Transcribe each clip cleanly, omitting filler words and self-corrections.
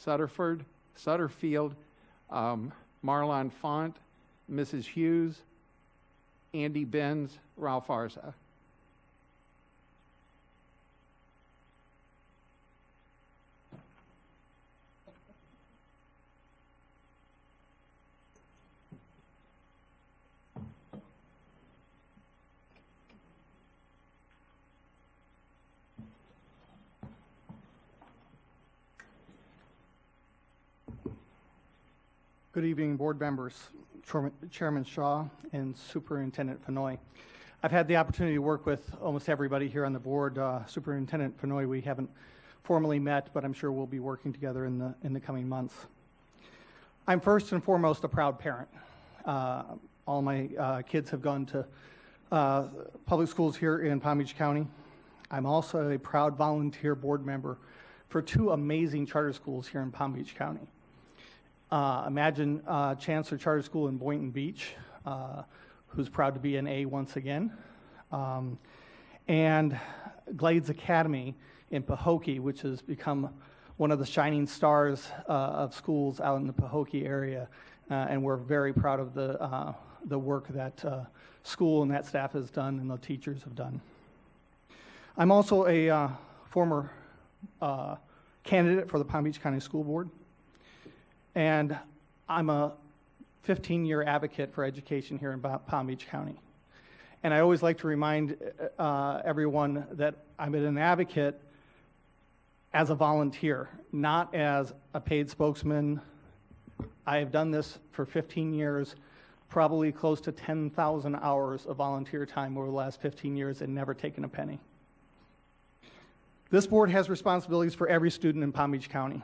Sutterfield, Marlon Font, Mrs. Hughes, Andy Benz, Ralph Arza. Good evening, board members, Chairman Shaw, and Superintendent Fenoy. I've had the opportunity to work with almost everybody here on the board. Superintendent Fenoy, we haven't formally met, but I'm sure we'll be working together in the coming months. I'm first and foremost a proud parent. All my kids have gone to public schools here in Palm Beach County. I'm also a proud volunteer board member for two amazing charter schools here in Palm Beach County. Imagine Chancellor Charter School in Boynton Beach, who's proud to be an A once again, and Glades Academy in Pahokee, which has become one of the shining stars of schools out in the Pahokee area, and we're very proud of the work that school and that staff has done and the teachers have done. I'm also a former candidate for the Palm Beach County School Board. And I'm a 15-year advocate for education here in Palm Beach County. And I always like to remind everyone that I'm an advocate as a volunteer, not as a paid spokesman. I have done this for 15 years, probably close to 10,000 hours of volunteer time over the last 15 years and never taken a penny. This board has responsibilities for every student in Palm Beach County.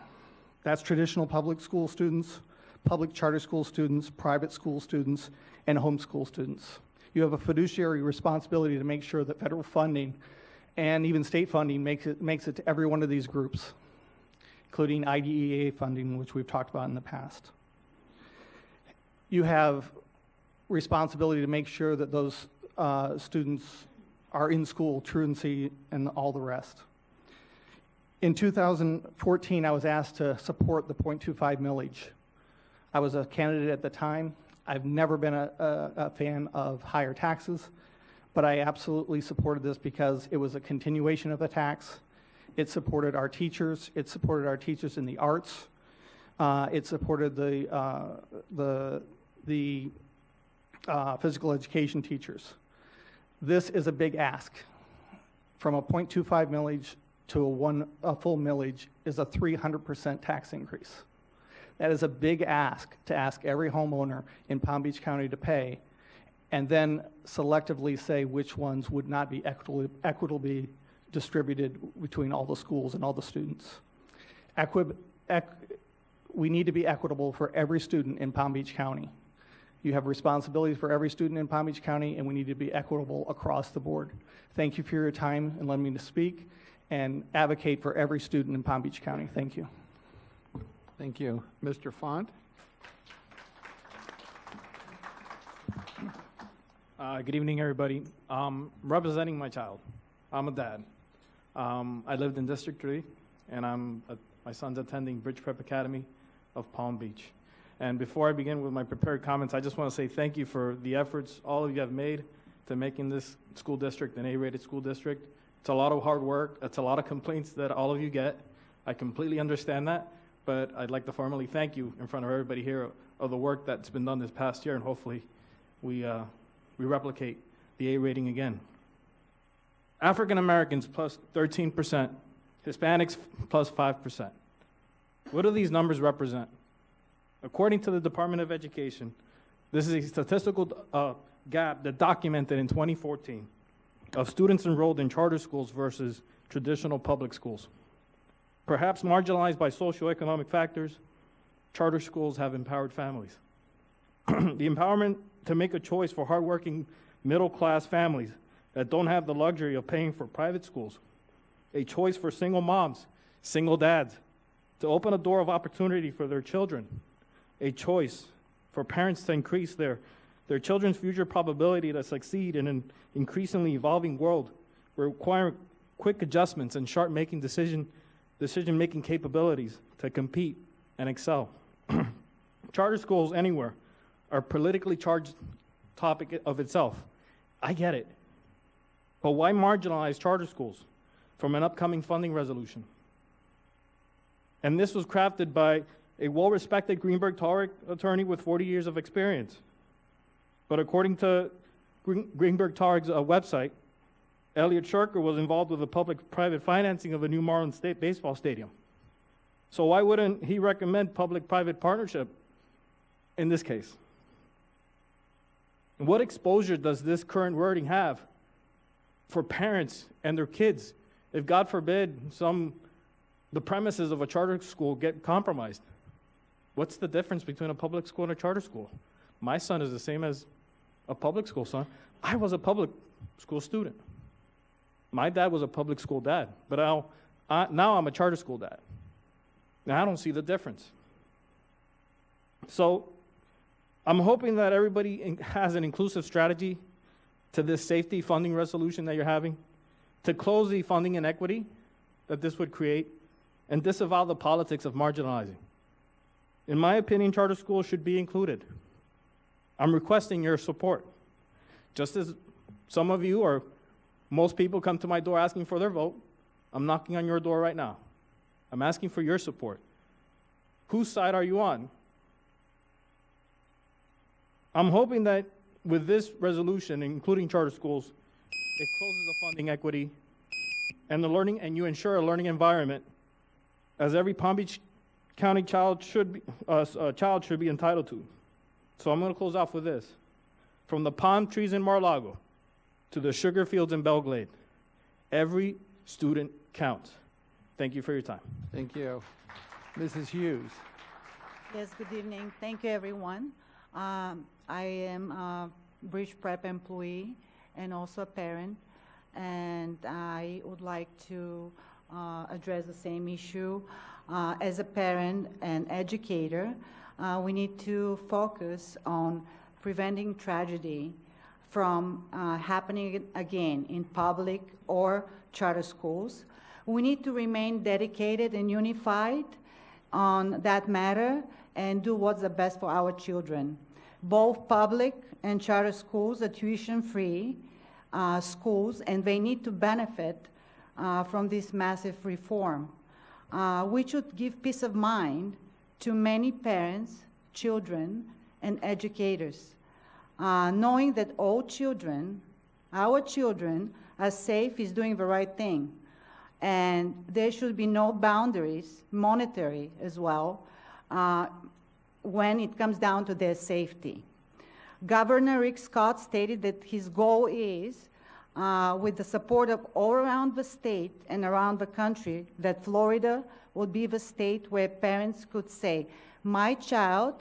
That's traditional public school students, public charter school students, private school students, and homeschool students. You have a fiduciary responsibility to make sure that federal funding and even state funding makes it to every one of these groups, including IDEA funding, which we've talked about in the past. You have responsibility to make sure that those students are in school, truancy, and all the rest. In 2014, I was asked to support the 0.25 millage. I was a candidate at the time. I've never been a fan of higher taxes, but I absolutely supported this because it was a continuation of the tax. It supported our teachers. It supported our teachers in the arts. It supported the physical education teachers. This is a big ask. From a 0.25 millage to a full millage is a 300% tax increase. That is a big ask to ask every homeowner in Palm Beach County to pay, and then selectively say which ones would not be equitably distributed between all the schools and all the students. We need to be equitable for every student in Palm Beach County. You have responsibilities for every student in Palm Beach County, and we need to be equitable across the board. Thank you for your time and letting me to speak and advocate for every student in Palm Beach County. Thank you. Thank you. Mr. Font? Good evening, everybody. Representing my child. I'm a dad. I lived in District 3, and my son's attending Bridge Prep Academy of Palm Beach. And before I begin with my prepared comments, I just want to say thank you for the efforts all of you have made to making this school district an A-rated school district. It's a lot of hard work. It's a lot of complaints that all of you get. I completely understand that, but I'd like to formally thank you in front of everybody here of the work that's been done this past year, and hopefully we replicate the A rating again. African Americans plus 13%, Hispanics plus 5%. What do these numbers represent? According to the Department of Education, this is a statistical gap that documented in 2014 of students enrolled in charter schools versus traditional public schools. Perhaps marginalized by socioeconomic factors, charter schools have empowered families. The empowerment to make a choice for hardworking middle-class families that don't have the luxury of paying for private schools, a choice for single moms, single dads, to open a door of opportunity for their children, a choice for parents to increase their children's future probability to succeed in an increasingly evolving world, requiring quick adjustments and sharp making decision decision-making capabilities to compete and excel. Charter schools anywhere are a politically charged topic of itself. I get it. But why marginalize charter schools from an upcoming funding resolution? And this was crafted by a well-respected Greenberg-Traurig attorney with 40 years of experience. But according to Greenberg-Traurig's website, Elliot Shurker was involved with the public-private financing of a new Marlins State baseball stadium. So why wouldn't he recommend public-private partnership in this case? What exposure does this current wording have for parents and their kids if, God forbid, the premises of a charter school get compromised? What's the difference between a public school and a charter school? My son is the same as a public school son. I was a public school student. My dad was a public school dad, but now I'm a charter school dad. Now I don't see the difference. So I'm hoping that everybody has an inclusive strategy to this safety funding resolution that you're having, to close the funding inequity that this would create, and disavow the politics of marginalizing. In my opinion, charter schools should be included. I'm requesting your support. Just as some of you or most people come to my door asking for their vote, I'm knocking on your door right now. I'm asking for your support. Whose side are you on? I'm hoping that with this resolution, including charter schools, it closes the funding equity and you ensure a learning environment as every Palm Beach County child should be entitled to. So I'm going to close off with this. From the palm trees in Mar-a-Lago to the sugar fields in Belglade, every student counts. Thank you for your time. Thank you. Mrs. Hughes. Yes, good evening. Thank you, everyone. I am a Bridge Prep employee and also a parent, and I would like to address the same issue. As a parent and educator, we need to focus on preventing tragedy from happening again in public or charter schools. We need to remain dedicated and unified on that matter and do what's the best for our children. Both public and charter schools are tuition-free schools, and they need to benefit from this massive reform, which should give peace of mind to many parents, children, and educators, knowing that all children, our children, are safe is doing the right thing. And there should be no boundaries, monetary as well, when it comes down to their safety. Governor Rick Scott stated that his goal is, with the support of all around the state and around the country, that Florida will be the state where parents could say, my child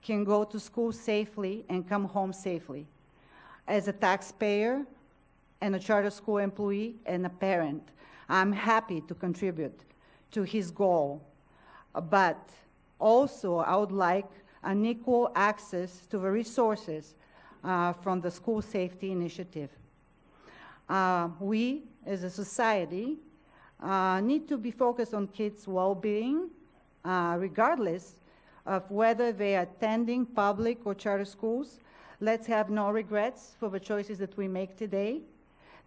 can go to school safely and come home safely. As a taxpayer and a charter school employee and a parent, I'm happy to contribute to his goal. But also, I would like an equal access to the resources from the School Safety Initiative. We, as a society, need to be focused on kids' well-being, regardless of whether they are attending public or charter schools. Let's have no regrets for the choices that we make today.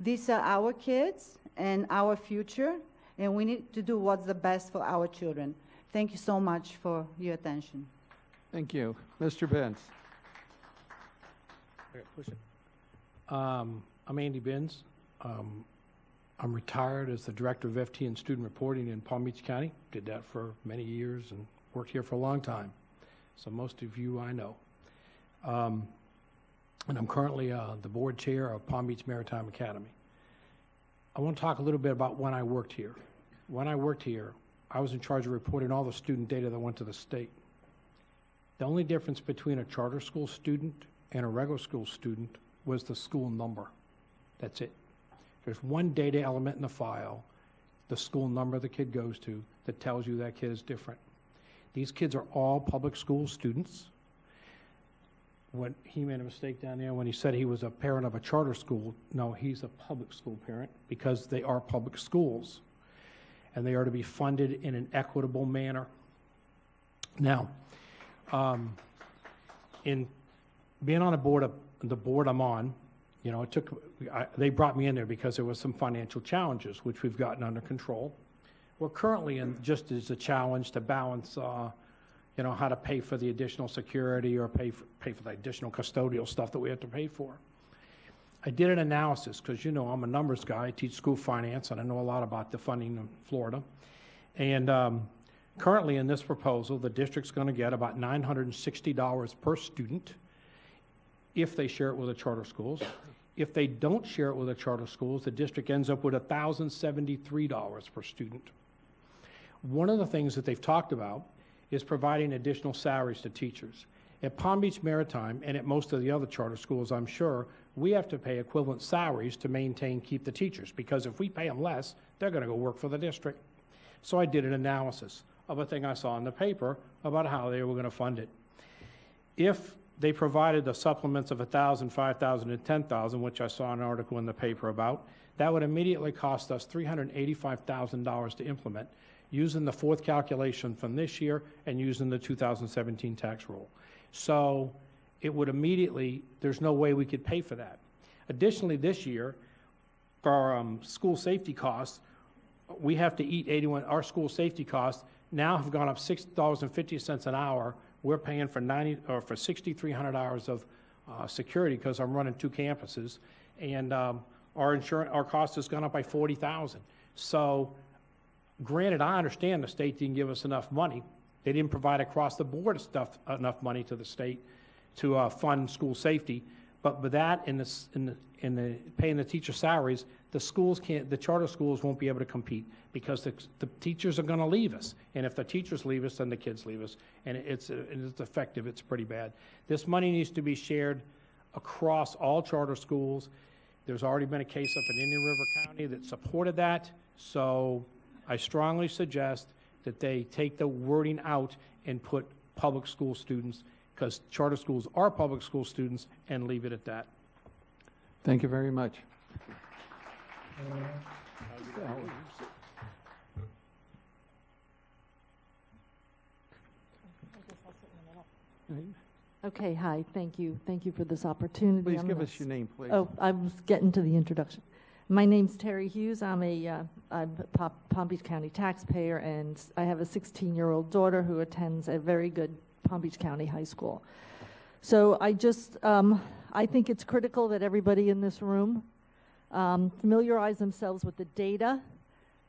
These are our kids and our future, and we need to do what's the best for our children. Thank you so much for your attention. Thank you. Mr. Benz. Push it. I'm Andy Benz. I'm retired as the Director of FT and Student Reporting in Palm Beach County. Did that for many years and worked here for a long time. So most of you I know. And I'm currently the board chair of Palm Beach Maritime Academy. I want to talk a little bit about when I worked here. When I worked here, I was in charge of reporting all the student data that went to the state. The only difference between a charter school student and a regular school student was the school number. That's it. There's one data element in the file, the school number the kid goes to, that tells you that kid is different. These kids are all public school students. When he made a mistake down there when he said he was a parent of a charter school. No, he's a public school parent because they are public schools. and they are to be funded in an equitable manner. Now, in being on the board I'm on, you know, they brought me in there because there was some financial challenges, which we've gotten under control. We're currently in just as a challenge to balance, you know, how to pay for the additional security or pay for the additional custodial stuff that we have to pay for. I did an analysis because, you know, I'm a numbers guy. I teach school finance, and I know a lot about the funding in Florida. And currently in this proposal, the district's going to get about $960 per student if they share it with the charter schools. If they don't share it with the charter schools, the district ends up with $1,073 per student. One of the things that they've talked about is providing additional salaries to teachers. At Palm Beach Maritime and at most of the other charter schools, I'm sure, we have to pay equivalent salaries to keep the teachers, because if we pay them less, they're going to go work for the district. So I did an analysis of a thing I saw in the paper about how they were going to fund it. If they provided the supplements of $1,000, $5,000, and $10,000, which I saw an article in the paper about, that would immediately cost us $385,000 to implement, using the fourth calculation from this year and using the 2017 tax roll. So it would immediately, there's no way we could pay for that. Additionally, this year, for our school safety costs, we have to eat 81, our school safety costs now have gone up $6.50 an hour. We're paying for 6,300 hours of security because I'm running 2 campuses, and our cost has gone up by $40,000. So, granted, I understand the state didn't give us enough money. They didn't provide across the board enough money to the state to fund school safety. But with that, in the paying the teacher salaries, the charter schools won't be able to compete because the teachers are going to leave us. And if the teachers leave us, then the kids leave us. And it's effective. It's pretty bad. This money needs to be shared across all charter schools. There's already been a case up in Indian River County that supported that. So I strongly suggest that they take the wording out and put public school students, because charter schools are public school students, and leave it at that. Thank you very much. Okay, hi, thank you. Thank you for this opportunity. Please give us your name, please. Oh, I was getting to the introduction. My name's Terry Hughes. I'm a Palm Beach County taxpayer, and I have a 16-year-old daughter who attends a very good Palm Beach County high school. So I think it's critical that everybody in this room familiarize themselves with the data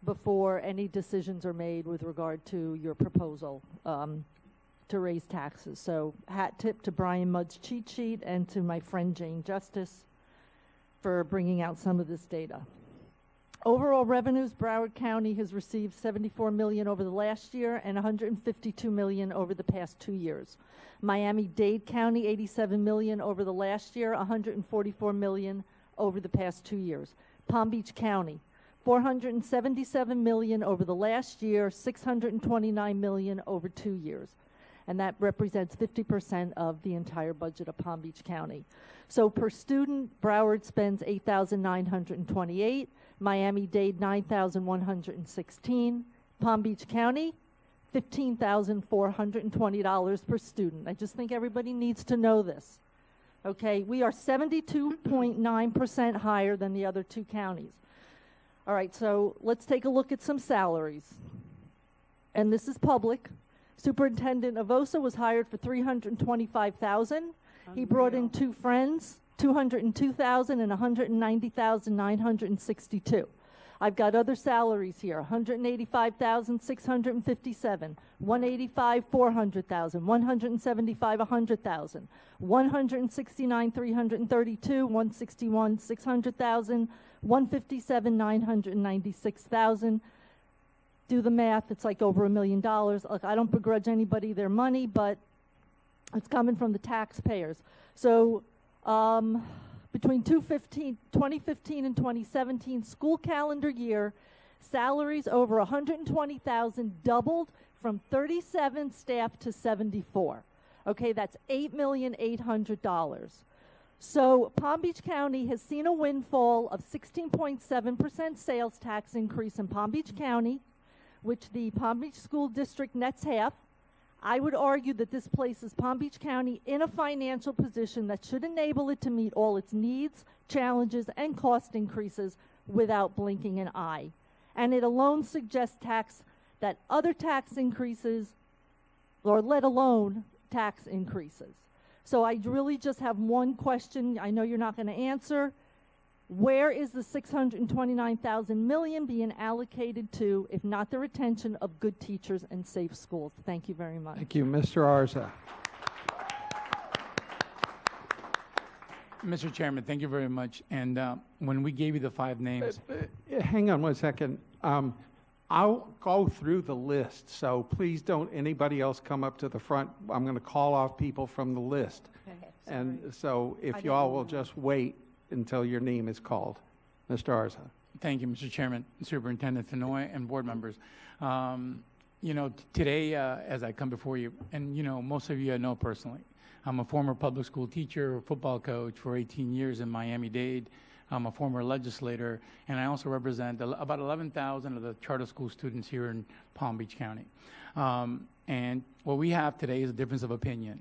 before any decisions are made with regard to your proposal to raise taxes. So hat tip to Brian Mudd's cheat sheet and to my friend Jane Justice for bringing out some of this data. Overall revenues, Broward County has received $74 million over the last year and $152 million over the past 2 years. Miami-Dade County, $87 million over the last year, $144 million over the past 2 years. Palm Beach County, $477 million over the last year, $629 million over 2 years. And that represents 50% of the entire budget of Palm Beach County. So per student, Broward spends $8,928, Miami-Dade $9,116, Palm Beach County $15,420 per student. I just think everybody needs to know this. Okay, we are 72.9% higher than the other 2 counties. All right, so let's take a look at some salaries. And this is public. Superintendent Avosa was hired for $325,000. He brought in 2 friends, $202,000 and $190,962. I've got other salaries here: $185,657, $185,400,000, $175,000, $100,000, $169,332, $161,600,000, $157,996,000. Do the math, it's like over $1 million. Look, I don't begrudge anybody their money, but it's coming from the taxpayers. So between 2015 and 2017 school calendar year, salaries over $120,000 doubled from 37 staff to 74. Okay, that's $8,800,000. So Palm Beach County has seen a windfall of 16.7% sales tax increase in Palm Beach County. which the Palm Beach School District nets half. I would argue that this places Palm Beach County in a financial position that should enable it to meet all its needs, challenges, and cost increases without blinking an eye. And it alone suggests that other tax increases, or let alone tax increases. So I really just have one question. I know you're not going to answer. Where is the $629,000 million being allocated to, if not the retention of good teachers and safe schools? Thank you very much. Thank you. Mr. Arza. Mr. Chairman, thank you very much. And when we gave you the 5 names, Hang on one second. I'll go through the list, so please don't anybody else come up to the front. I'm going to call off people from the list. Okay, And sorry. so I if didn't you all will know. just wait until your name is called. Mr. Arza. thank you, Mr. Chairman, Superintendent Fenoy, and board members. You know, today, as I come before you, and you know, most of you I know personally, I'm a former public school teacher, football coach for 18 years in Miami-Dade. I'm a former legislator, and I also represent about 11,000 of the charter school students here in Palm Beach County. And what we have today is a difference of opinion.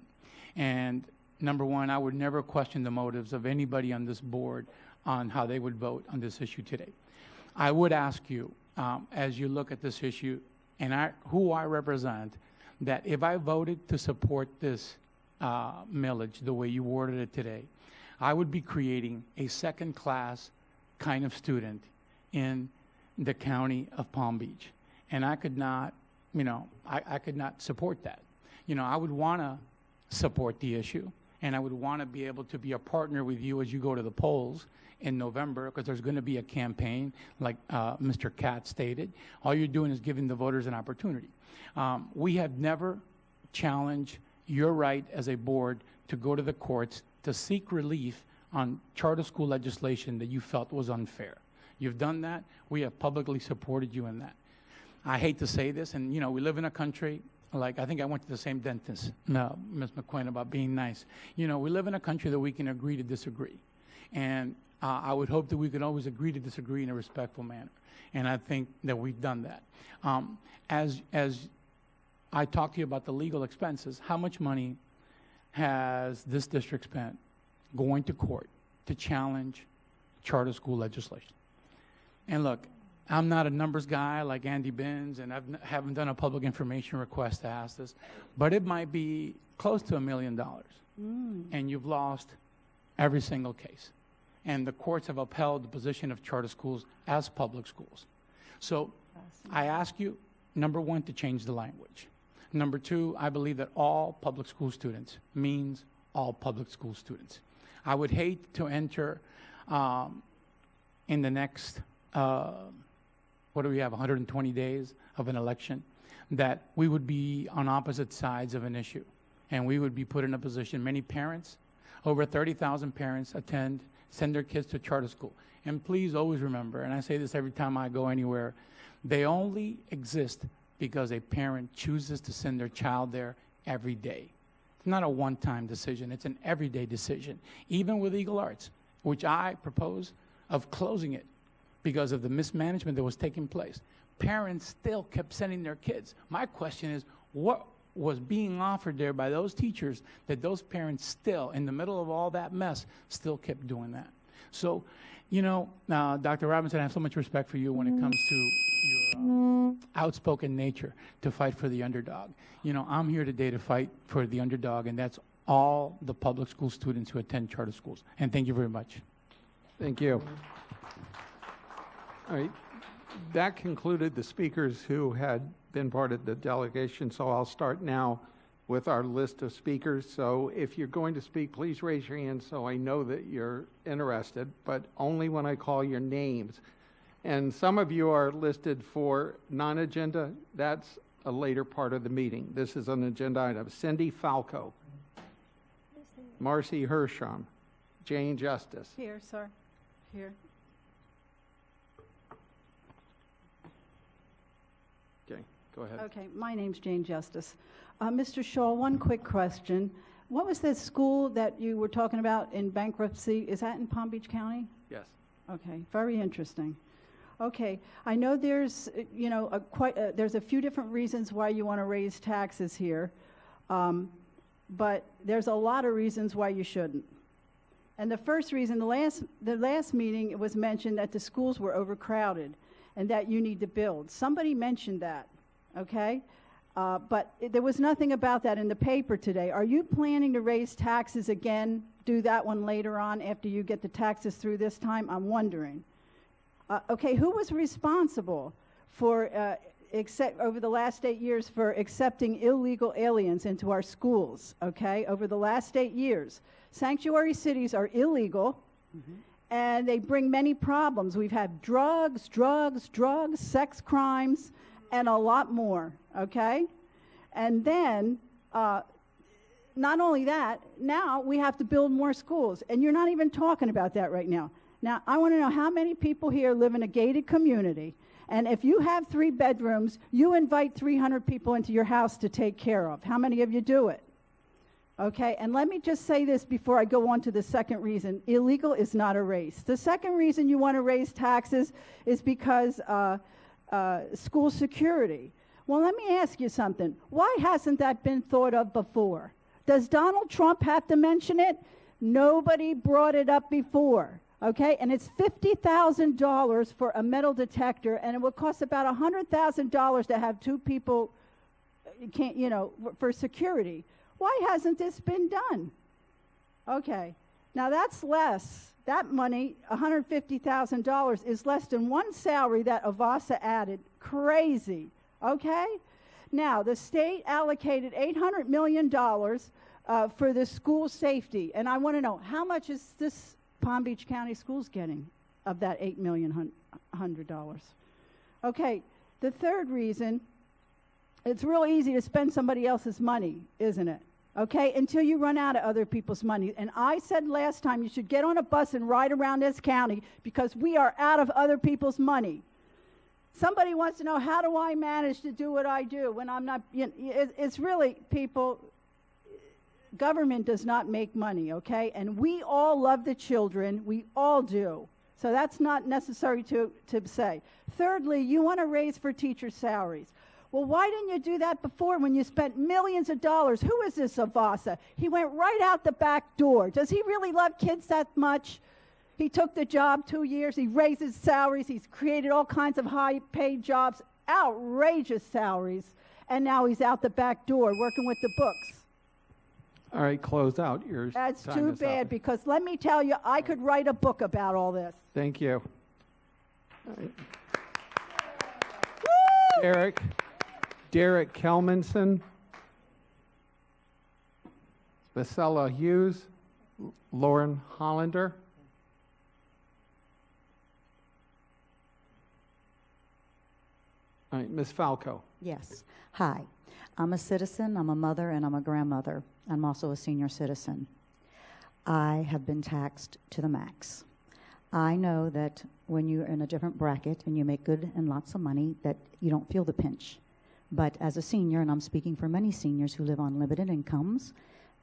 And number one, I would never question the motives of anybody on this board on how they would vote on this issue today. I would ask you, as you look at this issue, and who I represent, that if I voted to support this millage the way you worded it today, I would be creating a second-class kind of student in the county of Palm Beach. And I could not, you know, I could not support that. You know, I would want to support the issue, and I would want to be able to be a partner with you as you go to the polls in November, because there's going to be a campaign, like Mr. Katz stated. All you're doing is giving the voters an opportunity. We have never challenged your right as a board to go to the courts to seek relief on charter school legislation that you felt was unfair. You've done that. We have publicly supported you in that. I hate to say this, and you know, we live in a country, like I think I went to the same dentist, Ms. McQuinn, about being nice. You know, we live in a country that we can agree to disagree. And I would hope that we could always agree to disagree in a respectful manner. And I think that we've done that. As I talked to you about the legal expenses, how much money has this district spent going to court to challenge charter school legislation? And look, I'm not a numbers guy like Andy Binns, and I haven't done a public information request to ask this, but it might be close to $1 million. And you've lost every single case. And the courts have upheld the position of charter schools as public schools. So I ask you, number one, to change the language. Number two, I believe that all public school students means all public school students. I would hate to enter in the next, what do we have, 120 days of an election, that we would be on opposite sides of an issue. And we would be put in a position, many parents, over 30,000 parents send their kids to charter school. And please always remember, and I say this every time I go anywhere, they only exist because a parent chooses to send their child there every day. It's not a one-time decision. It's an everyday decision. Even with Eagle Arts, which I propose of closing it because of the mismanagement that was taking place, parents still kept sending their kids. My question is, what was being offered there by those teachers that those parents still, in the middle of all that mess, still kept doing that? So, you know, Dr. Robinson, I have so much respect for you when it comes to your outspoken nature to fight for the underdog. You know, I'm here today to fight for the underdog, and that's all the public school students who attend charter schools. And thank you very much. Thank you. All right. That concluded the speakers who had been part of the delegation, so I'll start now with our list of speakers. So if you're going to speak, please raise your hand so I know that you're interested, but only when I call your names. And some of you are listed for non-agenda. That's a later part of the meeting. This is an agenda item. Cindy Falco, Marcy Hersham, Jane Justice. Here, sir. Here. Okay, go ahead. Okay, my name's Jane Justice. Mr. Shaw, one quick question. What was the school that you were talking about in bankruptcy? Is that in Palm Beach County? Yes. Okay, very interesting. Okay, I know there's, you know, there's a few different reasons why you want to raise taxes here, but there's a lot of reasons why you shouldn't. And the first reason, the last meeting, it was mentioned that the schools were overcrowded and that you need to build. Somebody mentioned that, okay? But there was nothing about that in the paper today. Are you planning to raise taxes again, do that one later on after you get the taxes through this time? I'm wondering. Okay, who was responsible for, over the last 8 years for accepting illegal aliens into our schools, okay, over the last 8 years? Sanctuary cities are illegal, and they bring many problems. We've had drugs, sex crimes, and a lot more, okay? And then, not only that, now we have to build more schools, and you're not even talking about that right now. Now, I want to know how many people here live in a gated community, and if you have 3 bedrooms, you invite 300 people into your house to take care of. How many of you do it? Okay, and let me just say this before I go on to the second reason. Illegal is not a race. The second reason you want to raise taxes is because school security. Well, let me ask you something. Why hasn't that been thought of before? Does Donald Trump have to mention it? Nobody brought it up before. Okay, and it's $50,000 for a metal detector, and it would cost about $100,000 to have 2 people, for security. Why hasn't this been done? Okay, now that's less. That money, $150,000, is less than 1 salary that Avasa added. Crazy, okay? Now, the state allocated $800 million for the school safety, and I want to know, how much is this Palm Beach County Schools getting of that $8 million? Okay, the third reason, it's real easy to spend somebody else's money, isn't it? Okay, until you run out of other people's money. And I said last time you should get on a bus and ride around this county because we are out of other people's money. Somebody wants to know, how do I manage to do what I do when I'm not, it's really, people, government does not make money, okay? And we all love the children, we all do. So that's not necessary to say. Thirdly, you want to raise for teacher salaries. Well, why didn't you do that before when you spent millions of dollars? Who is this Avasa? He went right out the back door. Does he really love kids that much? He took the job 2 years. He raised his salaries. He's created all kinds of high-paid jobs, outrageous salaries. And now he's out the back door working with the books. All right, close out. Your That's time too is bad up. because let me tell you, I could write a book about all this. Thank you. All right. Derek Kelmanson, Vasella Hughes, Lauren Hollander. All right, Ms. Falco. Yes. Hi. I'm a citizen, I'm a mother, and I'm a grandmother. I'm also a senior citizen. I have been taxed to the max. I know that when you're in a different bracket and you make good and lots of money, that you don't feel the pinch. But as a senior, and I'm speaking for many seniors who live on limited incomes,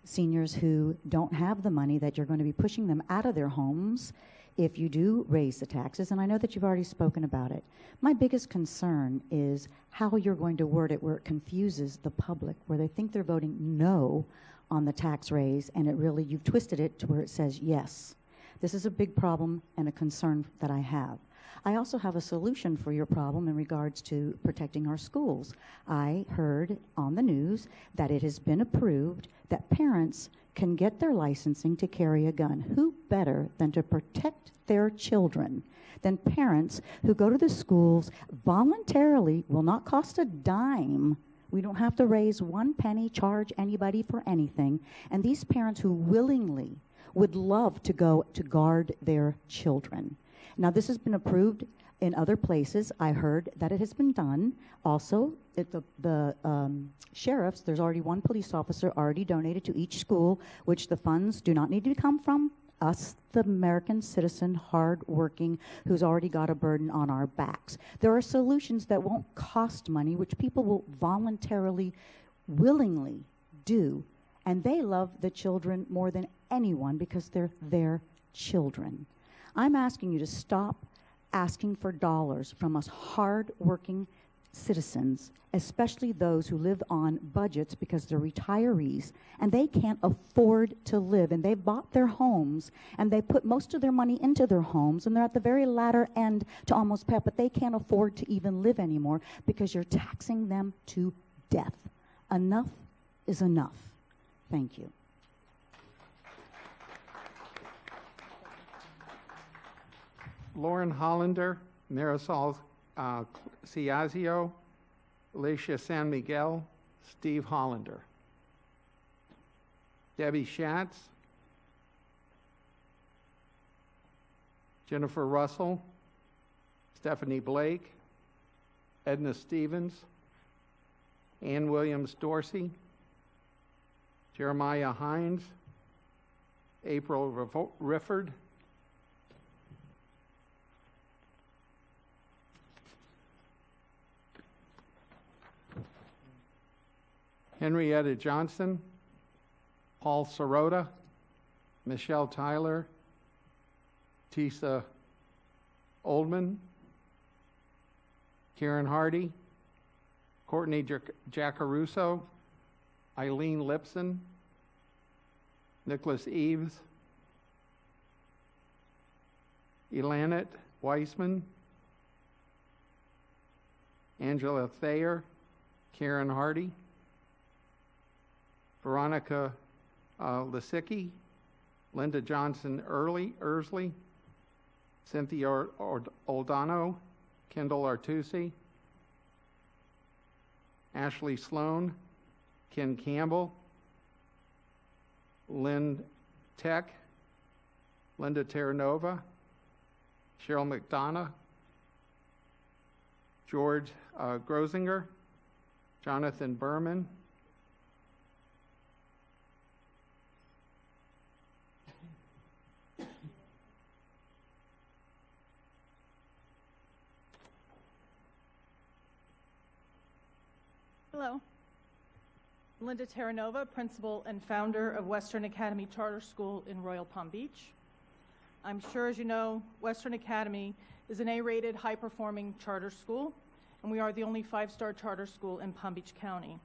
seniors who don't have the money, that you're going to be pushing them out of their homes if you do raise the taxes, and I know that you've already spoken about it. My biggest concern is how you're going to word it where it confuses the public, where they think they're voting no on the tax raise, and it really, you've twisted it to where it says yes. This is a big problem and a concern that I have. I also have a solution for your problem in regards to protecting our schools. I heard on the news that it has been approved that parents can get their licensing to carry a gun. Who better than to protect their children than parents who go to the schools voluntarily, will not cost a dime. We don't have to raise 1 penny, charge anybody for anything. And these parents who willingly would love to go to guard their children. Now, this has been approved in other places. I heard that it has been done. Also, at the sheriffs, there's already 1 police officer already donated to each school, which the funds do not need to come from us, the American citizen, hard-working, who's already got a burden on our backs. There are solutions that won't cost money, which people will voluntarily, willingly do, and they love the children more than anyone because they're their children. I'm asking you to stop asking for dollars from us hard-working citizens, especially those who live on budgets because they're retirees and they can't afford to live, and they've bought their homes and they put most of their money into their homes and they're at the very latter end to almost pay, but they can't afford to even live anymore because you're taxing them to death. Enough is enough. Thank you. Lauren Hollander, Marisol Ciazio, Alicia San Miguel, Steve Hollander. Debbie Schatz, Jennifer Russell, Stephanie Blake, Edna Stevens, Ann Williams Dorsey, Jeremiah Hines, April Rifford, Henrietta Johnson, Paul Sirota, Michelle Tyler, Tisa Oldman, Karen Hardy, Courtney Jacaruso, Eileen Lipson, Nicholas Eves, Elanet Weissman, Angela Thayer, Karen Hardy, Veronica Lisicki, Linda Johnson Ersley, Cynthia Oldano, Kendall Artusi, Ashley Sloan, Ken Campbell, Lynn Tech, Linda Terranova, Cheryl McDonough, George Grosinger, Jonathan Berman, Hello. Linda Terranova, principal and founder of Western Academy Charter School in Royal Palm Beach. I'm sure, as you know, Western Academy is an A-rated, high-performing charter school, and we are the only 5-star charter school in Palm Beach County.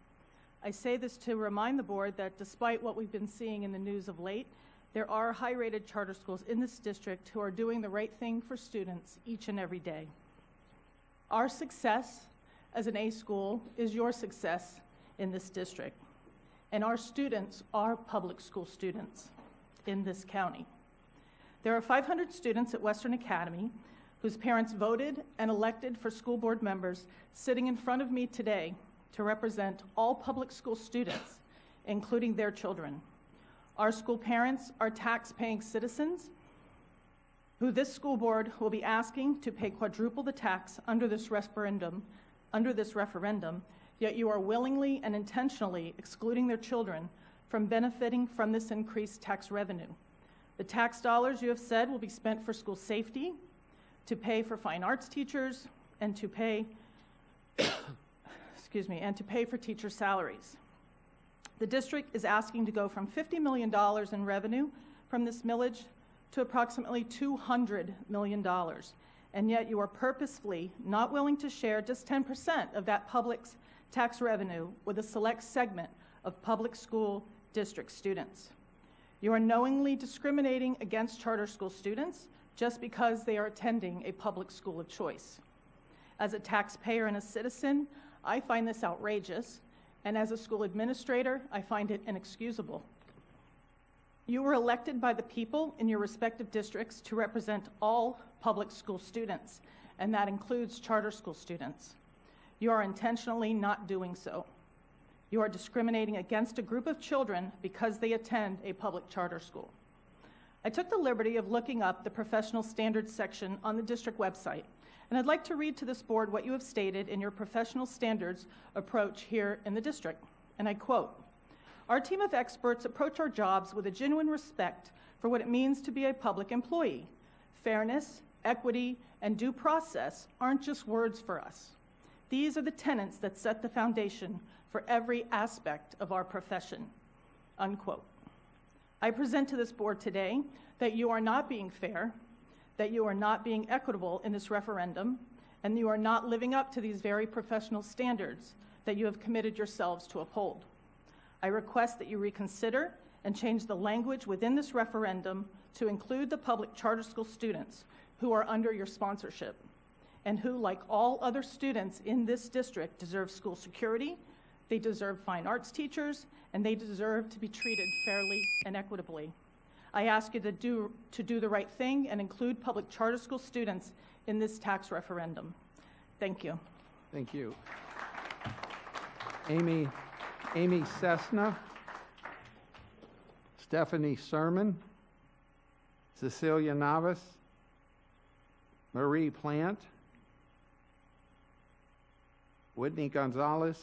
I say this to remind the board that despite what we've been seeing in the news of late, there are high-rated charter schools in this district who are doing the right thing for students each and every day. Our success as an A school is your success in this district. And our students are public school students in this county. There are 500 students at Western Academy whose parents voted and elected for school board members sitting in front of me today to represent all public school students, including their children. Our school parents are tax-paying citizens who this school board will be asking to pay quadruple the tax under this referendum, yet you are willingly and intentionally excluding their children from benefiting from this increased tax revenue. The tax dollars, you have said, will be spent for school safety, to pay for fine arts teachers, and to pay, and to pay for teacher salaries. The district is asking to go from $50 million in revenue from this millage to approximately $200 million. And yet you are purposefully not willing to share just 10% of that public's tax revenue with a select segment of public school district students. You are knowingly discriminating against charter school students just because they are attending a public school of choice. As a taxpayer and a citizen, I find this outrageous, and as a school administrator, I find it inexcusable. You were elected by the people in your respective districts to represent all public school students, and that includes charter school students. You are intentionally not doing so. You are discriminating against a group of children because they attend a public charter school. I took the liberty of looking up the professional standards section on the district website, and I'd like to read to this board what you have stated in your professional standards approach here in the district. And I quote, "Our team of experts approach our jobs with a genuine respect for what it means to be a public employee. Fairness, equity, and due process aren't just words for us. These are the tenets that set the foundation for every aspect of our profession." Unquote. I present to this board today that you are not being fair, that you are not being equitable in this referendum, and you are not living up to these very professional standards that you have committed yourselves to uphold. I request that you reconsider and change the language within this referendum to include the public charter school students who are under your sponsorship and who, like all other students in this district, deserve school security, they deserve fine arts teachers, and they deserve to be treated fairly and equitably. I ask you to do the right thing and include public charter school students in this tax referendum. Thank you. Thank you. Amy Cessna, Stephanie Sermon, Cecilia Navas, Marie Plant, Whitney Gonzalez,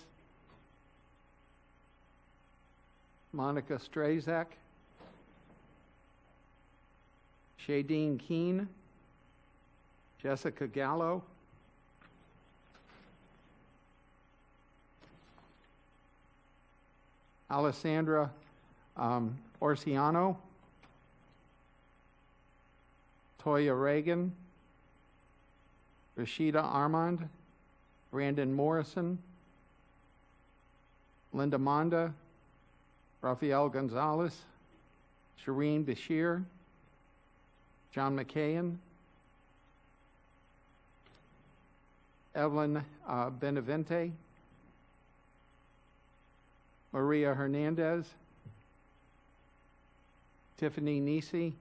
Monica Strazak, Shadeen Keene, Jessica Gallo, Alessandra Orsiano, Toya Reagan, Rashida Armand, Brandon Morrison, Linda Monda, Rafael Gonzalez, Shireen Bashir, John McCain, Evelyn Benavente, Maria Hernandez, Tiffany Nisi,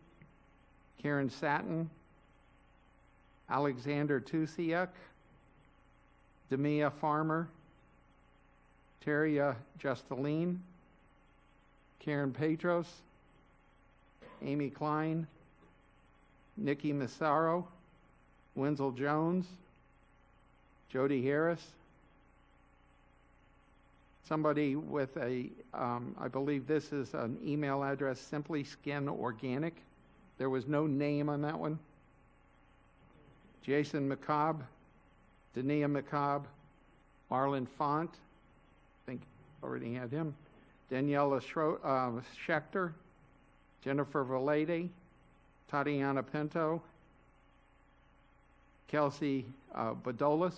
Karen Satin, Alexander Tusiak, Demia Farmer, Teria Justeline, Karen Petros, Amy Klein, Nikki Massaro, Wenzel Jones, Jody Harris, somebody with a, I believe this is an email address, Simply Skin Organic. There was no name on that one. Jason McCobb, Dania McCobb, Marlon Font, I think already had him, Daniela Schechter, Jennifer Valade, Tatiana Pinto, Kelsey Badolis,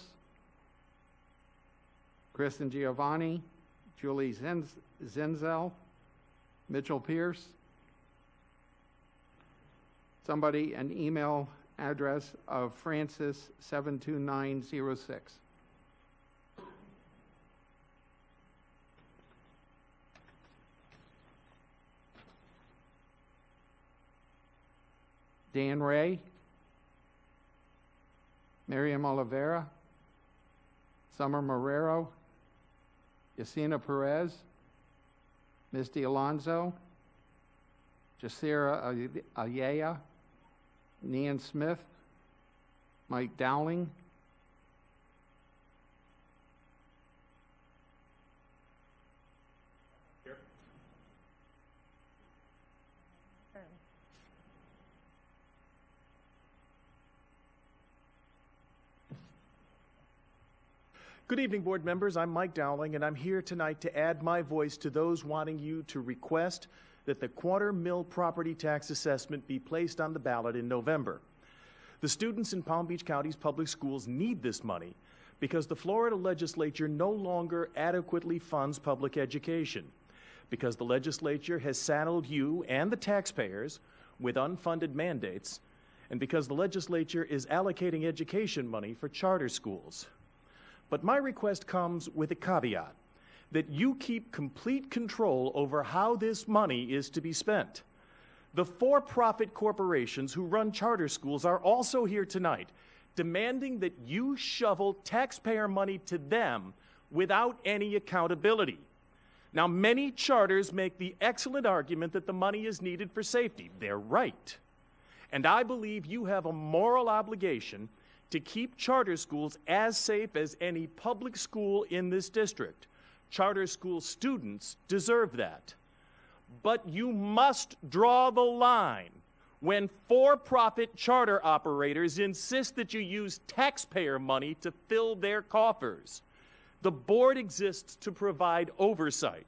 Kristen Giovanni, Julie Zenzel, Mitchell Pierce, somebody an email address of Francis72906. Dan Ray, Miriam Oliveira, Summer Marrero, Yacina Perez, Misty Alonso, Jasira Ayaya, Nian Smith, Mike Dowling, Good evening, board members. I'm Mike Dowling, and I'm here tonight to add my voice to those wanting you to request that the quarter-mill property tax assessment be placed on the ballot in November. The students in Palm Beach County's public schools need this money because the Florida legislature no longer adequately funds public education, because the legislature has saddled you and the taxpayers with unfunded mandates, and because the legislature is allocating education money for charter schools. But my request comes with a caveat, that you keep complete control over how this money is to be spent. The for-profit corporations who run charter schools are also here tonight, demanding that you shovel taxpayer money to them without any accountability. Now, many charters make the excellent argument that the money is needed for safety. They're right. And I believe you have a moral obligation to keep charter schools as safe as any public school in this district. Charter school students deserve that. But you must draw the line when for-profit charter operators insist that you use taxpayer money to fill their coffers. The board exists to provide oversight.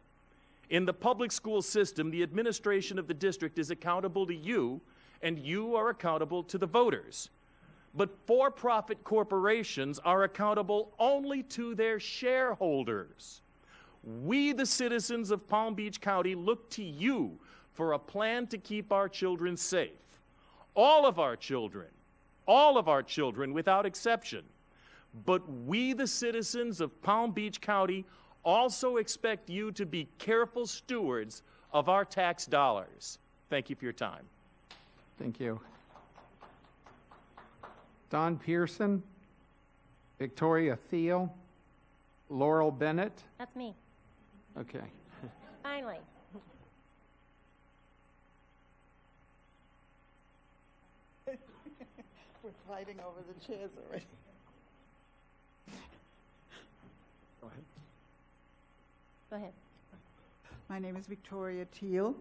In the public school system, the administration of the district is accountable to you, and you are accountable to the voters. But for-profit corporations are accountable only to their shareholders. We, the citizens of Palm Beach County, look to you for a plan to keep our children safe. All of our children without exception. But we, the citizens of Palm Beach County, also expect you to be careful stewards of our tax dollars. Thank you for your time. Thank you. Don Pearson, Victoria Thiel, Laurel Bennett. That's me, Okay. finally. We're fighting over the chairs already. Go ahead. My name is Victoria Thiel.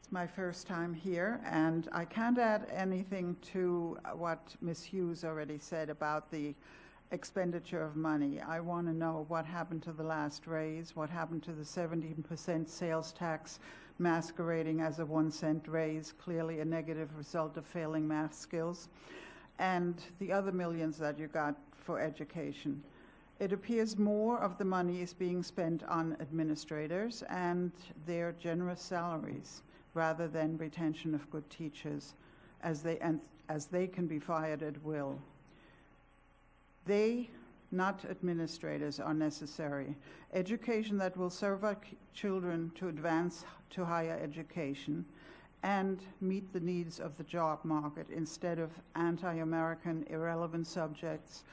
It's my first time here, and I can't add anything to what Ms. Hughes already said about the expenditure of money. I want to know what happened to the last raise, what happened to the 17% sales tax masquerading as a 1-cent raise, clearly a negative result of failing math skills, and the other millions that you got for education. It appears more of the money is being spent on administrators and their generous salaries rather than retention of good teachers, as they can be fired at will. They, not administrators, are necessary. Education that will serve our children to advance to higher education and meet the needs of the job market instead of anti-American, irrelevant subjects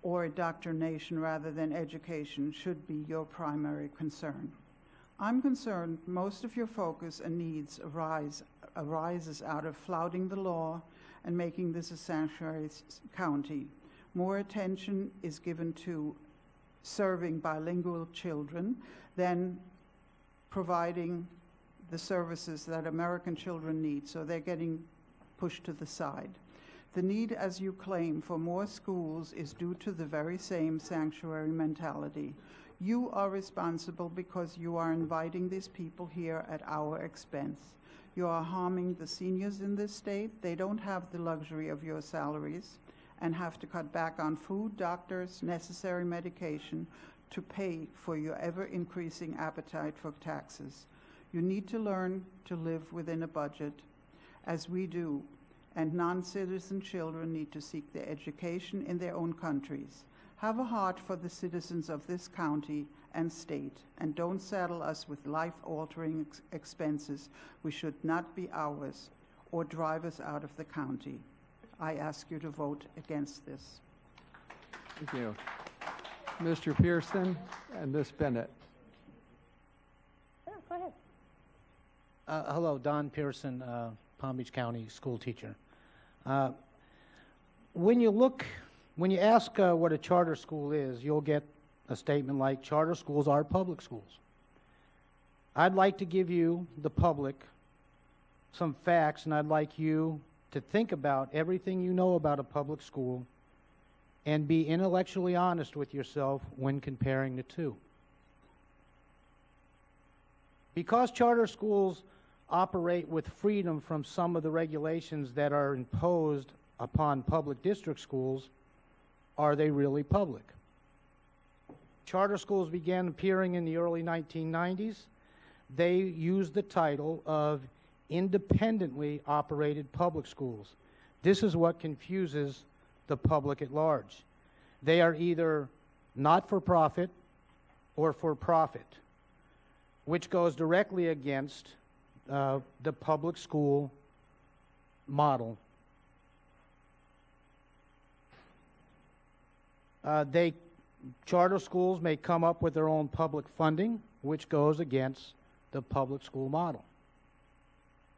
or indoctrination rather than education should be your primary concern. I'm concerned most of your focus and needs arises out of flouting the law and making this a sanctuary county. More attention is given to serving bilingual children than providing the services that American children need, so they're getting pushed to the side. The need, as you claim, for more schools is due to the very same sanctuary mentality. You are responsible because you are inviting these people here at our expense. You are harming the seniors in this state. They don't have the luxury of your salaries and have to cut back on food, doctors, necessary medication to pay for your ever-increasing appetite for taxes. You need to learn to live within a budget, as we do, and non-citizen children need to seek their education in their own countries. Have a heart for the citizens of this county and state, and don't saddle us with life-altering expenses which should not be ours or drive us out of the county. I ask you to vote against this. Thank you. Mr. Pearson and Ms. Bennett. Yeah, go ahead. Hello, Don Pearson, Palm Beach County school teacher. When you ask what a charter school is, you'll get a statement like, charter schools are public schools. I'd like to give you, the public, some facts, and I'd like you to think about everything you know about a public school and be intellectually honest with yourself when comparing the two. Because charter schools operate with freedom from some of the regulations that are imposed upon public district schools, are they really public? Charter schools began appearing in the early 1990s. They used the title of independently operated public schools. This is what confuses the public at large. They are either not-for-profit or for-profit, which goes directly against the public school model. Charter schools may come up with their own public funding, which goes against the public school model.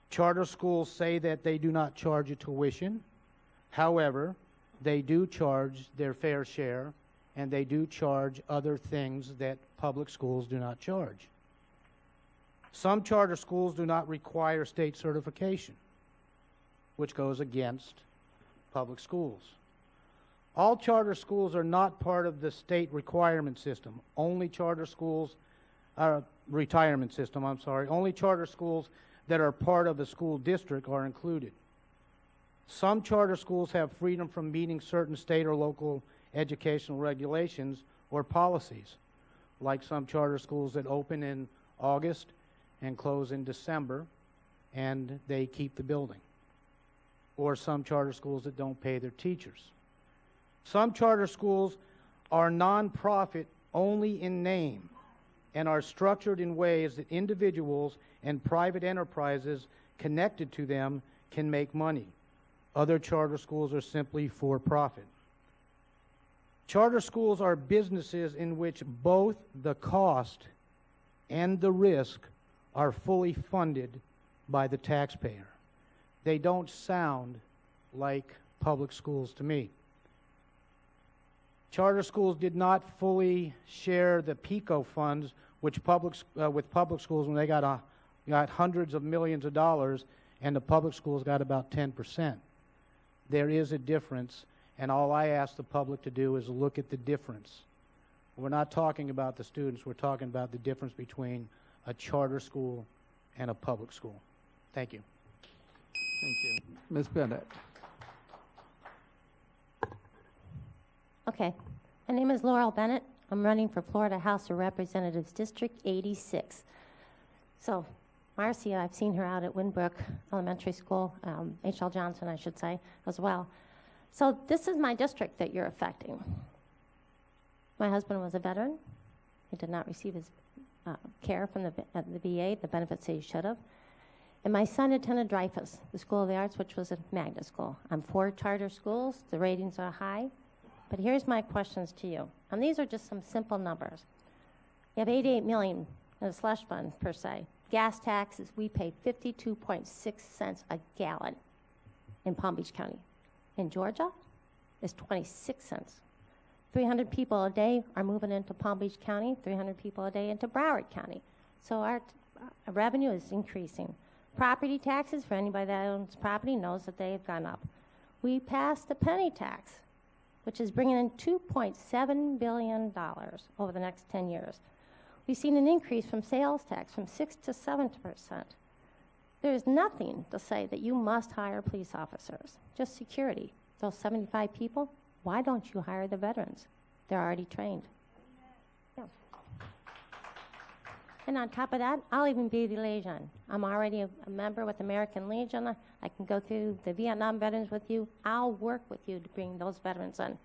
Charter schools say that they do not charge a tuition. However, they do charge their fair share, and they do charge other things that public schools do not charge. Some charter schools do not require state certification, which goes against public schools. All charter schools are not part of the state requirement system. Only charter schools, retirement system, I'm sorry. Only charter schools that are part of the school district are included. Some charter schools have freedom from meeting certain state or local educational regulations or policies, like some charter schools that open in August and close in December, and they keep the building. Or some charter schools that don't pay their teachers. Some charter schools are nonprofit only in name and are structured in ways that individuals and private enterprises connected to them can make money. Other charter schools are simply for profit. Charter schools are businesses in which both the cost and the risk are fully funded by the taxpayer. They don't sound like public schools to me. Charter schools did not fully share the PICO funds with public schools when they got hundreds of millions of dollars, and the public schools got about 10%. There is a difference, and all I ask the public to do is look at the difference. We're not talking about the students, we're talking about the difference between a charter school and a public school. Thank you. Thank you. Ms. Bennett. Okay. My name is Laurel Bennett. I'm running for Florida House of Representatives, District 86. So, Marcia, I've seen her out at Winbrook Elementary School, H.L. Johnson, I should say, as well. So this is my district that you're affecting. My husband was a veteran. He did not receive his care from the VA, the benefits that he should have. And my son attended Dreyfus, the School of the Arts, which was a magnet school. I'm for charter schools. The ratings are high. But here's my questions to you. And these are just some simple numbers. You have $88 million in a slush fund, per se. Gas taxes, we pay 52.6 cents a gallon in Palm Beach County. In Georgia, it's 26 cents. 300 people a day are moving into Palm Beach County, 300 people a day into Broward County. So our revenue is increasing. Property taxes, for anybody that owns property knows that they have gone up. We passed the penny tax, which is bringing in $2.7 billion over the next 10 years. We've seen an increase from sales tax from 6 to 7%. There is nothing to say that you must hire police officers, just security. Those 75 people, why don't you hire the veterans? They're already trained. Yeah. And on top of that, I'll even be the liaison. I'm already a member with American Legion. I can go through the Vietnam veterans with you. I'll work with you to bring those veterans in.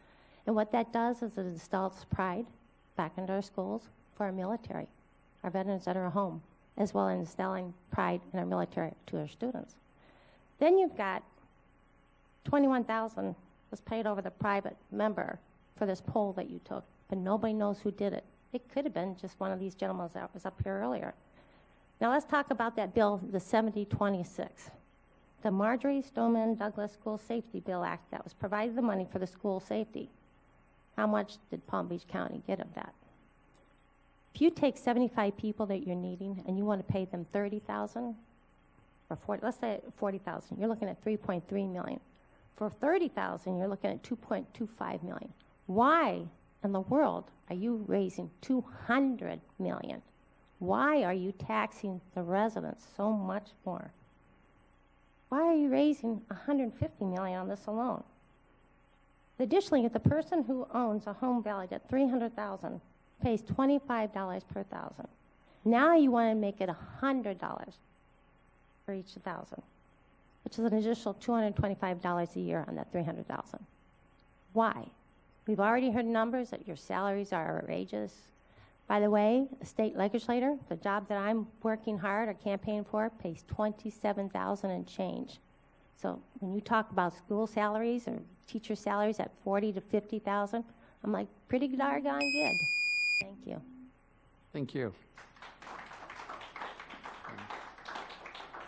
And what that does is it instills pride back into our schools for our military, our veterans that are home, as well as instilling pride in our military to our students. Then you've got $21,000 was paid over the private member for this poll that you took, but nobody knows who did it. It could have been just one of these gentlemen that was up here earlier. Now let's talk about that bill, the 7026. The Marjorie Stoneman Douglas School Safety Bill Act that was provided the money for the school safety. How much did Palm Beach County get of that? If you take 75 people that you're needing and you want to pay them $30,000 or 40, let's say $40,000, you're looking at $3.3 million. For $30,000, you're looking at $2.25 million. Why in the world are you raising $200 million? Why are you taxing the residents so much more? Why are you raising $150 million on this alone? Additionally, the person who owns a home valued at $300,000 pays $25 per thousand. Now you want to make it $100 for each 1,000, which is an additional $225 a year on that $300,000. Why? We've already heard numbers that your salaries are outrageous. By the way, the state legislator, the job that I'm working hard or campaigning for, pays $27,000 and change. So when you talk about school salaries or teacher salaries at $40,000 to $50,000, I'm like, pretty darn good. Thank you. Thank you.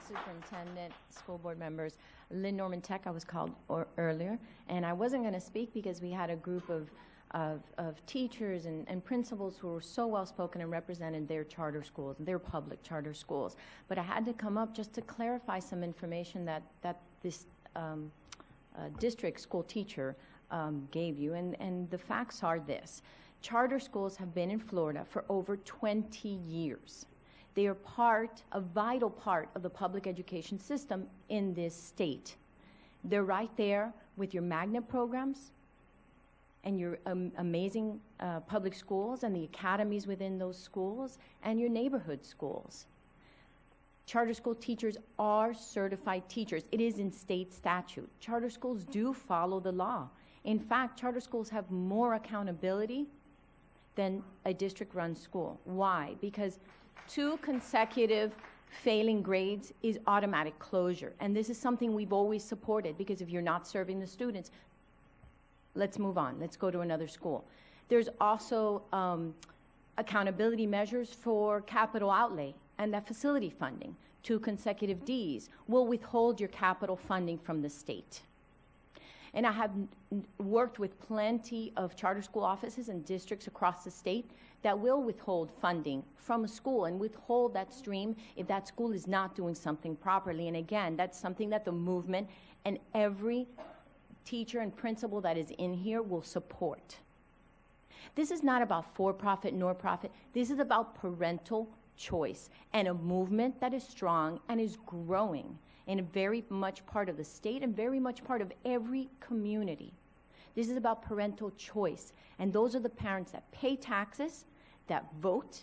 Superintendent, school board members, Lynn Norman Tech, I was called earlier, and I wasn't going to speak because we had a group of teachers and principals who were so well-spoken and represented their charter schools, their public charter schools. But I had to come up just to clarify some information that this district school teacher gave you, and the facts are this. Charter schools have been in Florida for over 20 years. They are a vital part of the public education system in this state. They're right there with your magnet programs and your amazing public schools and the academies within those schools and your neighborhood schools. Charter school teachers are certified teachers. It is in state statute. Charter schools do follow the law. In fact, charter schools have more accountability than a district-run school. Why? Because 2 consecutive failing grades is automatic closure. And this is something we've always supported, because if you're not serving the students, let's move on. Let's go to another school. There's also accountability measures for capital outlay and that facility funding. 2 consecutive Ds will withhold your capital funding from the state. And I have worked with plenty of charter school offices and districts across the state that will withhold funding from a school and withhold that stream if that school is not doing something properly. And again, that's something that the movement and every teacher and principal that is in here will support. This is not about for-profit nor profit. This is about parental choice and a movement that is strong and is growing and very much part of the state and very much part of every community. This is about parental choice. And those are the parents that pay taxes, that vote,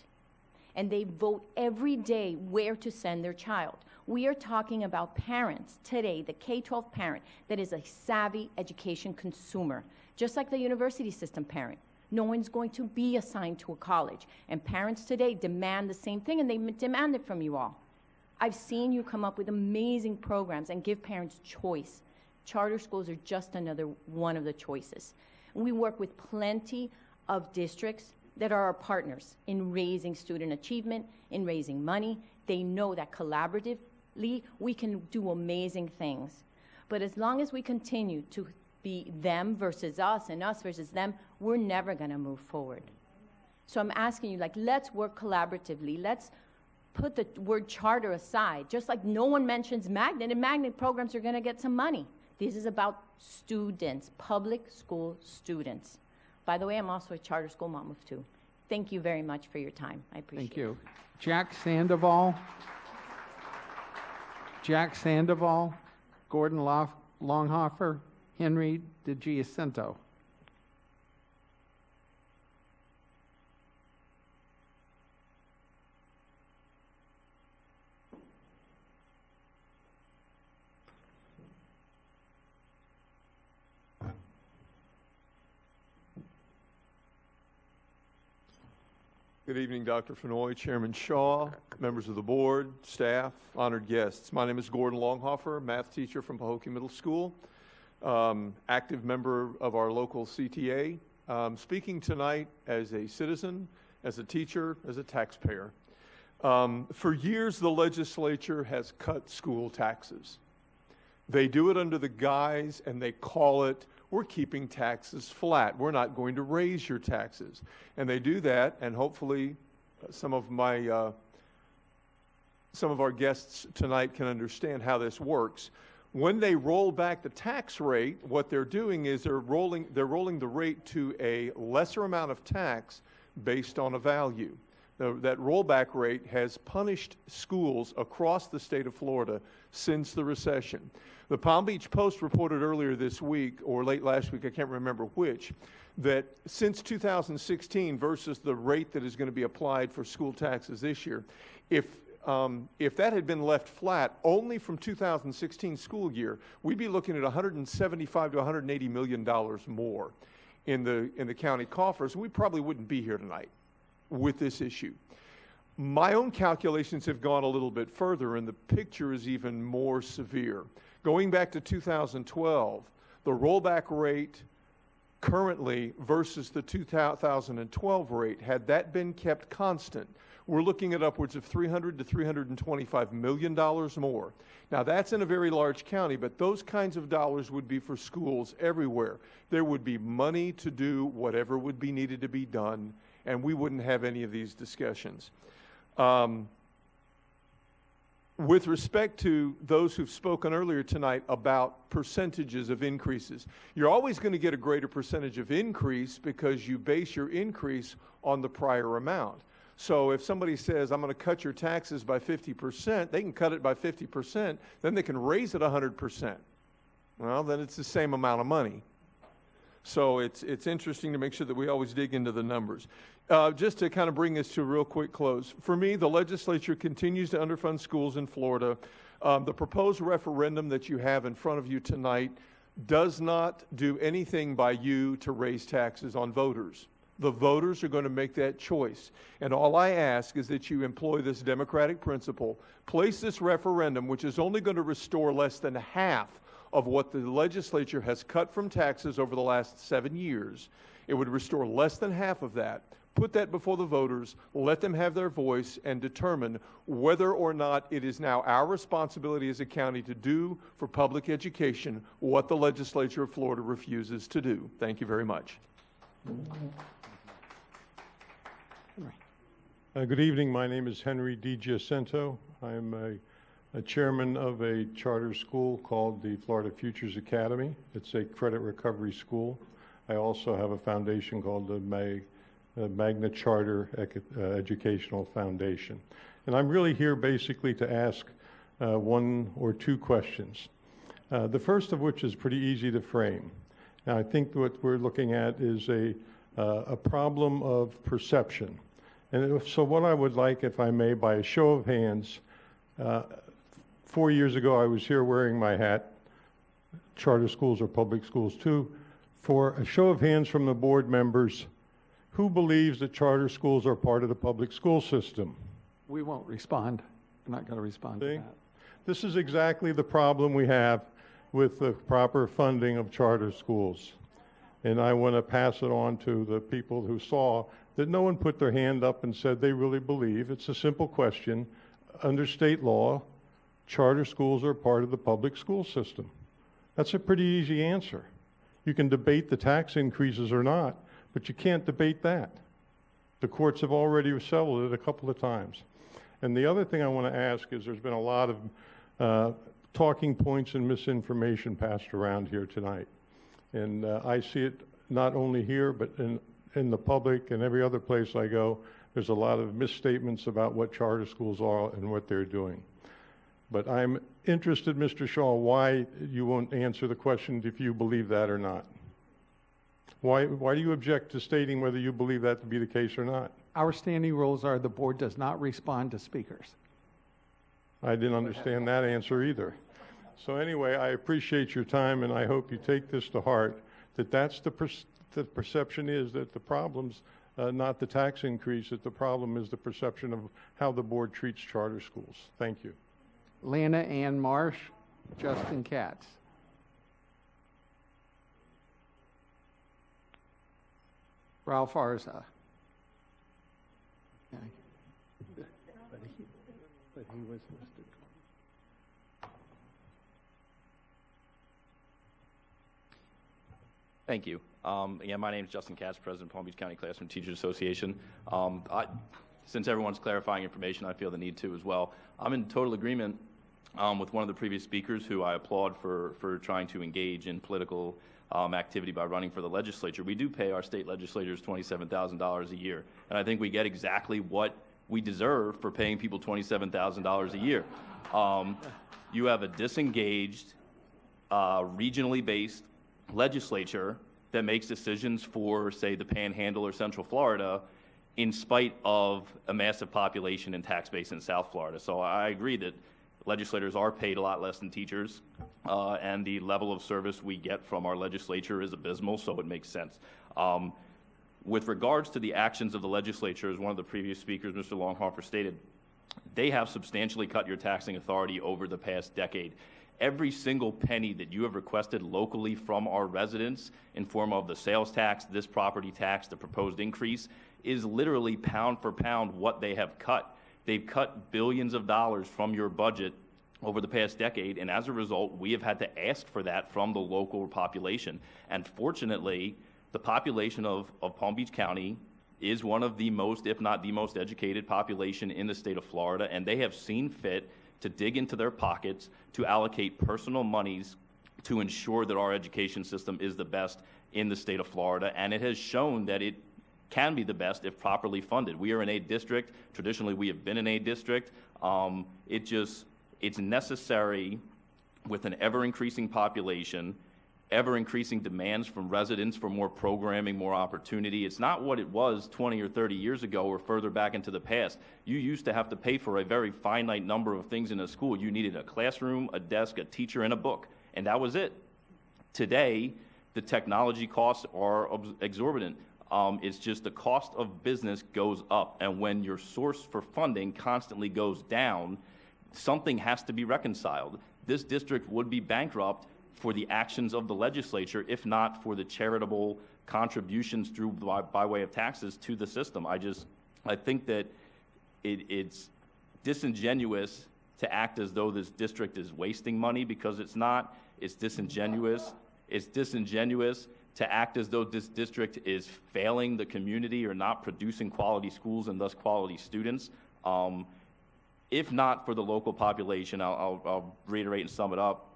and they vote every day where to send their child. We are talking about parents today, the K-12 parent that is a savvy education consumer, just like the university system parent. No one's going to be assigned to a college. And parents today demand the same thing, and they demand it from you all. I've seen you come up with amazing programs and give parents choice. Charter schools are just another one of the choices. We work with plenty of districts that are our partners in raising student achievement, in raising money. They know that collaboratively we can do amazing things. But as long as we continue to be them versus us and us versus them, we're never going to move forward. So I'm asking you, let's work collaboratively. Let's put the word charter aside. Just like no one mentions magnet, and magnet programs are going to get some money. This is about students, public school students. By the way, I'm also a charter school mom of 2. Thank you very much for your time. I appreciate it. Thank you. Jack Sandoval. Jack Sandoval, Gordon Longhofer, Henry DiGiacinto. Good evening, Dr. Fenoy, Chairman Shaw, members of the board, staff, honored guests. My name is Gordon Longhofer, math teacher from Pahokee Middle School, active member of our local CTA, speaking tonight as a citizen, as a teacher, as a taxpayer. For years, the legislature has cut school taxes. They do it under the guise, and they call it, we're keeping taxes flat. We're not going to raise your taxes. And they do that, and hopefully some of our guests tonight can understand how this works. When they roll back the tax rate, what they're doing is they're rolling the rate to a lesser amount of tax based on a value. That rollback rate has punished schools across the state of Florida since the recession. The Palm Beach Post reported earlier this week, or late last week, I can't remember which, that since 2016 versus the rate that is going to be applied for school taxes this year, if that had been left flat only from 2016 school year, we'd be looking at $175 to $180 million more in the county coffers. We probably wouldn't be here tonight with this issue. My own calculations have gone a little bit further, and the picture is even more severe. Going back to 2012, the rollback rate currently versus the 2012 rate, had that been kept constant, we're looking at upwards of $300 to $325 million more. Now, that's in a very large county, but those kinds of dollars would be for schools everywhere. There would be money to do whatever would be needed to be done, and we wouldn't have any of these discussions. With respect to those who've spoken earlier tonight about percentages of increases, you're always going to get a greater percentage of increase because you base your increase on the prior amount. So if somebody says, I'm going to cut your taxes by 50%, they can cut it by 50%, then they can raise it 100%. Well, then it's the same amount of money. So it's interesting to make sure that we always dig into the numbers. Just to kind of bring this to a real quick close, for me, the legislature continues to underfund schools in Florida. The proposed referendum that you have in front of you tonight does not do anything by you to raise taxes on voters. The voters are going to make that choice. And all I ask is that you employ this democratic principle, place this referendum, which is only going to restore less than half of what the legislature has cut from taxes over the last 7 years. It would restore less than half of that. Put that before the voters, let them have their voice, and determine whether or not it is now our responsibility as a county to do for public education what the legislature of Florida refuses to do. Thank you very much. Good evening. My name is Henry DiGiacinto. I'm a chairman of a charter school called the Florida Futures Academy. It's a credit recovery school. I also have a foundation called the Magna Charter Educational Foundation. And I'm really here basically to ask one or two questions. The first of which is pretty easy to frame. Now, I think what we're looking at is a problem of perception. And so what I would like, if I may, by a show of hands, 4 years ago I was here wearing my hat, charter schools or public schools too, for a show of hands from the board members, who believes that charter schools are part of the public school system? We won't respond. We're not going to respond to that. This is exactly the problem we have with the proper funding of charter schools. And I want to pass it on to the people who saw that no one put their hand up and said they really believe. It's a simple question. Under state law, charter schools are part of the public school system. That's a pretty easy answer. You can debate the tax increases or not, but you can't debate that. The courts have already settled it a couple of times. And the other thing I want to ask is there's been a lot of talking points and misinformation passed around here tonight. And I see it not only here, but in the public and every other place I go. There's a lot of misstatements about what charter schools are and what they're doing. But I'm interested, Mr. Shaw, why you won't answer the question if you believe that or not. Why do you object to stating whether you believe that to be the case or not? Our standing rules are the board does not respond to speakers. I didn't understand that answer either. So anyway, I appreciate your time, and I hope you take this to heart, that that's the perception is that the problem's not the tax increase, that the problem is the perception of how the board treats charter schools. Thank you. Lana Ann Marsh, Justin Katz. Ralph Arza. Okay. But he was listed. Thank you. Again, my name is Justin Katz, President of Palm Beach County Classroom Teachers Association. Since everyone's clarifying information, I feel the need to as well. I'm in total agreement with one of the previous speakers who I applaud for trying to engage in political activity by running for the legislature. We do pay our state legislators $27,000 a year, and I think we get exactly what we deserve for paying people $27,000 a year. You have a disengaged, regionally based legislature that makes decisions for, say, the Panhandle or Central Florida in spite of a massive population and tax base in South Florida. So I agree that legislators are paid a lot less than teachers, and the level of service we get from our legislature is abysmal, so it makes sense. With regards to the actions of the legislature, as one of the previous speakers, Mr. Longhofer, stated, they have substantially cut your taxing authority over the past decade. Every single penny that you have requested locally from our residents in form of the sales tax, this property tax, the proposed increase, is literally pound for pound what they have cut. They've cut billions of dollars from your budget over the past decade, and as a result, we have had to ask for that from the local population. And fortunately, the population of Palm Beach County is one of the most, if not the most educated population in the state of Florida, and they have seen fit to dig into their pockets to allocate personal monies to ensure that our education system is the best in the state of Florida, and it has shown that it can be the best if properly funded. We are an A district. Traditionally, we have been an A district. It's necessary with an ever-increasing population, ever-increasing demands from residents for more programming, more opportunity. It's not what it was 20 or 30 years ago or further back into the past. You used to have to pay for a very finite number of things in a school. You needed a classroom, a desk, a teacher, and a book, and that was it. Today, the technology costs are exorbitant. It's just the cost of business goes up, and when your source for funding constantly goes down, something has to be reconciled. This district would be bankrupt for the actions of the legislature, if not for the charitable contributions through by way of taxes to the system. I think that it's disingenuous to act as though this district is wasting money, because it's not. It's disingenuous. It's disingenuous to act as though this district is failing the community or not producing quality schools and thus quality students. If not for the local population, I'll reiterate and sum it up,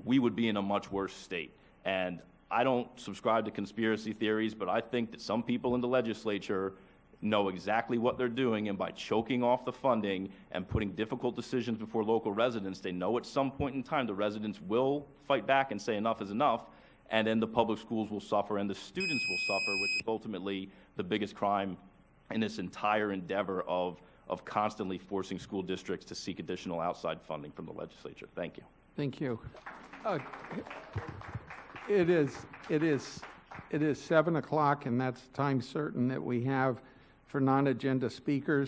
we would be in a much worse state. And I don't subscribe to conspiracy theories, but I think that some people in the legislature know exactly what they're doing, and by choking off the funding and putting difficult decisions before local residents, they know at some point in time the residents will fight back and say enough is enough, and then the public schools will suffer and the students will suffer, which is ultimately the biggest crime in this entire endeavor of constantly forcing school districts to seek additional outside funding from the legislature. Thank you. Thank you. It is 7 o'clock, and that's time certain that we have for non-agenda speakers.